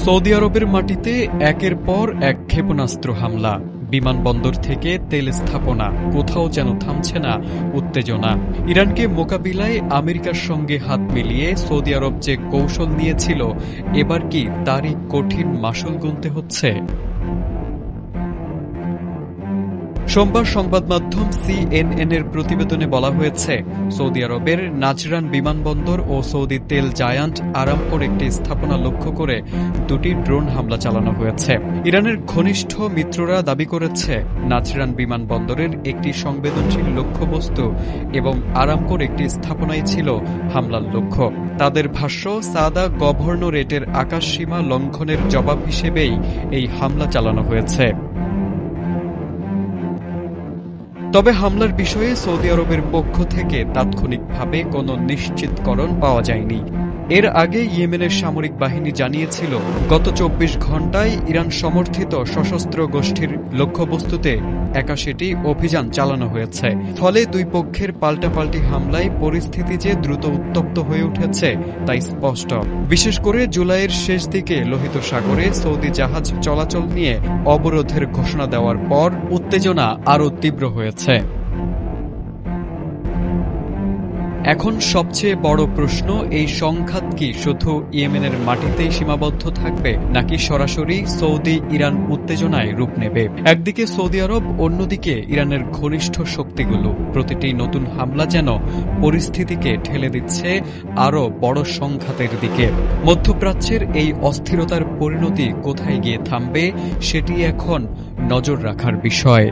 Saudi আরবের মাটিতে একের পর এক ক্ষেপণাস্ত্র হামলা, বিমানবন্দর থেকে তেল স্থাপনা, কোথাও যেন থামছে না উত্তেজনা। ইরানকে মোকাবিলায় আমেরিকার সঙ্গে হাত মিলিয়ে সৌদি আরব যে কৌশল নিয়েছিল, এবার কি তারই কঠিন মাশুল গুনতে হচ্ছে? সোমবার সংবাদ মাধ্যম সিএনএন-এর প্রতিবেদনে বলা হয়েছে, সৌদি আরবের নাজরান বিমানবন্দর ও সৌদি তেল জায়ান্ট আরামকোর একটি স্থাপনা লক্ষ্য করে দুটি ড্রোন হামলা চালানো হয়েছে। ইরানের ঘনিষ্ঠ মিত্ররা দাবি করেছে, নাজরান বিমানবন্দরের একটি সংবেদনশীল লক্ষ্যবস্তু এবং আরামকোর একটি স্থাপনাই ছিল হামলার লক্ষ্য। তাদের ভাষ্য, সাদা গভর্নরেটের আকাশসীমা লঙ্ঘনের জবাব হিসেবেই এই হামলা চালানো হয়েছে। তবে হামলার বিষয়ে সৌদি আরবের পক্ষ থেকে তাৎক্ষণিকভাবে কোনো নিশ্চিতকরণ পাওয়া যায়নি। এর আগে ইয়েমেনের সামরিক বাহিনী জানিয়েছিল, গত ২৪ ঘণ্টায় ইরান সমর্থিত সশস্ত্র গোষ্ঠীর লক্ষ্যবস্তুতে ৮১টি অভিযান চালানো হয়েছে। ফলে দুই পক্ষের পাল্টাপাল্টি হামলায় পরিস্থিতি যে দ্রুত উত্তপ্ত হয়ে উঠেছে তাই স্পষ্ট। বিশেষ করে জুলাইয়ের শেষ দিকে লোহিত সাগরে সৌদি জাহাজ চলাচল নিয়ে অবরোধের ঘোষণা দেওয়ার পর উত্তেজনা আরও তীব্র হয়েছে। এখন সবচেয়ে বড় প্রশ্ন, এই সংঘাত কি শুধু ইয়েমেনের মাটিতেই সীমাবদ্ধ থাকবে, নাকি সরাসরি সৌদি ইরান উত্তেজনায় রূপ নেবে? একদিকে সৌদি আরব, অন্যদিকে ইরানের ঘনিষ্ঠ শক্তিগুলো। প্রতিটি নতুন হামলা যেন পরিস্থিতিকে ঠেলে দিচ্ছে আরও বড় সংঘাতের দিকে। মধ্যপ্রাচ্যের এই অস্থিরতার পরিণতি কোথায় গিয়ে থামবে, সেটি এখন নজর রাখার বিষয়।